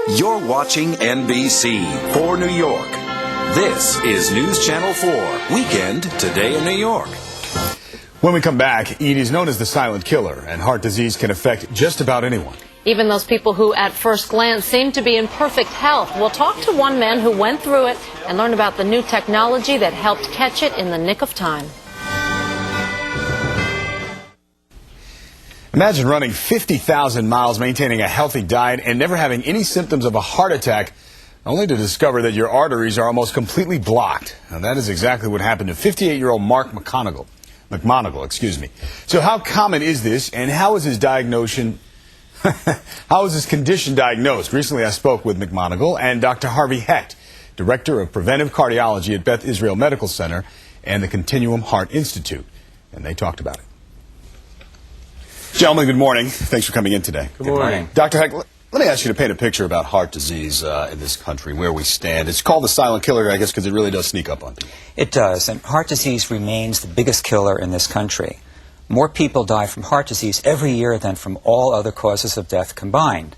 You're watching NBC for New York. This is News Channel 4, Weekend Today in New York. When we come back, Edie's known as the silent killer, and heart disease can affect just about anyone. Even those people who at first glance seem to be in perfect health. We'll talk to one man who went through it and learn about the new technology that helped catch it in the nick of time. Imagine running 50,000 miles, maintaining a healthy diet, and never having any symptoms of a heart attack, only to discover that your arteries are almost completely blocked. Now, that is exactly what happened to 58-year-old Mark McMonagle. So how common is this, and how is his condition diagnosed? Recently, I spoke with McMonagle and Dr. Harvey Hecht, Director of Preventive Cardiology at Beth Israel Medical Center and the Continuum Heart Institute, and they talked about it. Gentlemen, good morning. Thanks for coming in today. Good morning. Dr. Hecht, let me ask you to paint a picture about heart disease in this country, where we stand. It's called the silent killer, I guess, because it really does sneak up on people. It does, and heart disease remains the biggest killer in this country. More people die from heart disease every year than from all other causes of death combined.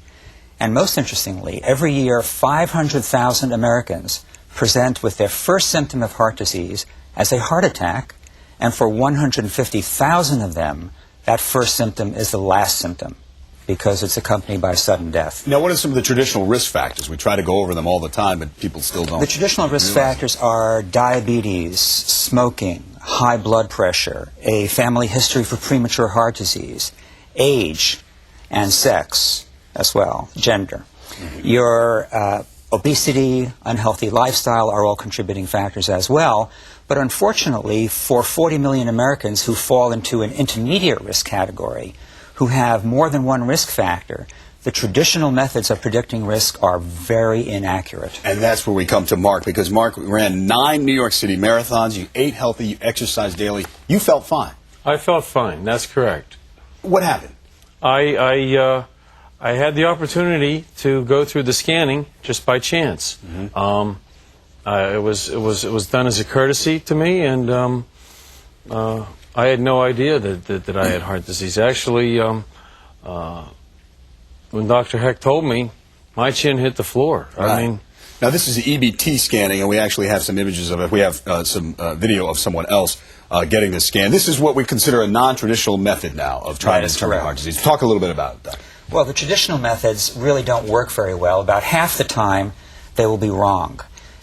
And most interestingly, every year 500,000 Americans present with their first symptom of heart disease as a heart attack, and for 150,000 of them, that first symptom is the last symptom, because it's accompanied by sudden death. Now, what are some of the traditional risk factors? We try to go over them all the time, but people still don't. The traditional risk factors are diabetes, smoking, high blood pressure, a family history for premature heart disease, age, and sex as well, gender. Your obesity, unhealthy lifestyle are all contributing factors as well. But unfortunately, for 40 million Americans who fall into an intermediate risk category, who have more than one risk factor, the traditional methods of predicting risk are very inaccurate. And that's where we come to Mark, because Mark ran 9 New York City marathons. You ate healthy, you exercised daily. You felt fine. I felt fine. That's correct. What happened? I had the opportunity to go through the scanning just by chance. It was done as a courtesy to me, and I had no idea that I had heart disease. Actually, when Dr. Hecht told me, my chin hit the floor. Right. I mean, now this is the EBT scanning, and we actually have some images of it. We have some video of someone else getting this scan. This is what we consider a non-traditional method now of trying to determine heart disease. Talk a little bit about that. Well, the traditional methods really don't work very well. About half the time, they will be wrong.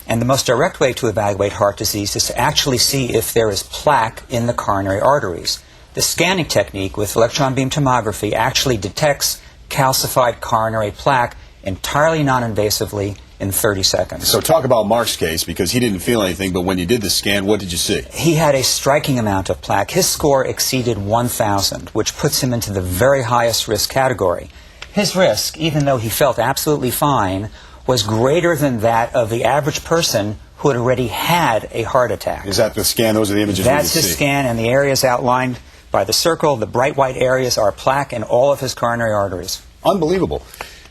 And the most direct way to evaluate heart disease is to actually see if there is plaque in the coronary arteries. The scanning technique with electron beam tomography actually detects calcified coronary plaque entirely non-invasively in 30 seconds. So talk about Mark's case, because he didn't feel anything, but when you did the scan, what did you see? He had a striking amount of plaque. His score exceeded 1,000, which puts him into the very highest risk category. His risk, even though he felt absolutely fine, was greater than that of the average person who had already had a heart attack. Is that the scan? Those are the images we can see. That's his scan, and the areas outlined by the circle, the bright white areas, are plaque in all of his coronary arteries. Unbelievable.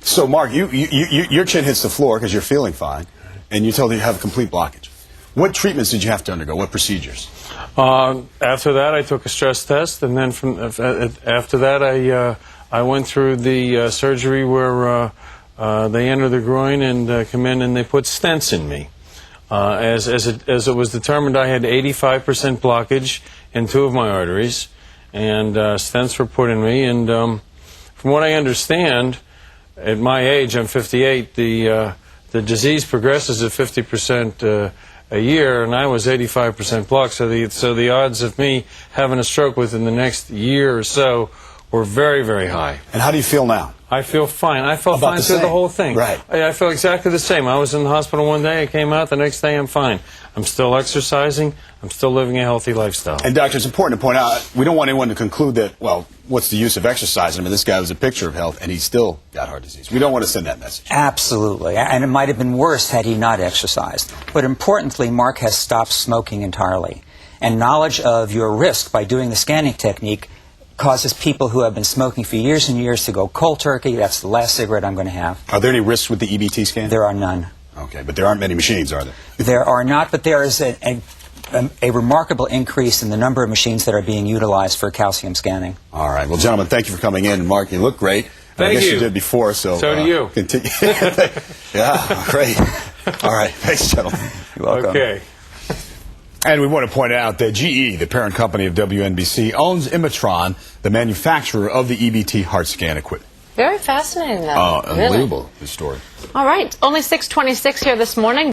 So, Mark, your chin hits the floor because you're feeling fine, and you're told you have complete blockage. What treatments did you have to undergo? What procedures? After that, I took a stress test, and then after that, I went through the surgery where they enter the groin and come in and they put stents in me. As it was determined, I had 85% blockage in 2 of my arteries, and stents were put in me. And from what I understand, at my age, I'm 58, the disease progresses at 50% a year, and I was 85% blocked. So the odds of me having a stroke within the next year or so were very, very high. And how do you feel now? I feel fine. I felt fine through the whole thing. Right. I felt exactly the same. I was in the hospital one day, I came out, the next day I'm fine. I'm still exercising, I'm still living a healthy lifestyle. And doctor, it's important to point out, we don't want anyone to conclude that, well, what's the use of exercising? I mean, this guy was a picture of health, and he still got heart disease. We don't want to send that message. Absolutely. And it might have been worse had he not exercised. But importantly, Mark has stopped smoking entirely. And knowledge of your risk by doing the scanning technique causes people who have been smoking for years and years to go cold turkey. That's the last cigarette I'm going to have. Are there any risks with the EBT scan? There are none. Okay, but there aren't many machines, are there? There are not, but there is a remarkable increase in the number of machines that are being utilized for calcium scanning. All right. Well, gentlemen, thank you for coming in. Mark, you look great. I guess you. you did before, so do you. Continue. Yeah, great. All right, thanks, gentlemen. You're welcome. Okay. And we want to point out that GE, the parent company of WNBC, owns Imatron, the manufacturer of the EBT heart scan equipment. Very fascinating, though. Unbelievable, this story. All right. Only 6:26 here this morning.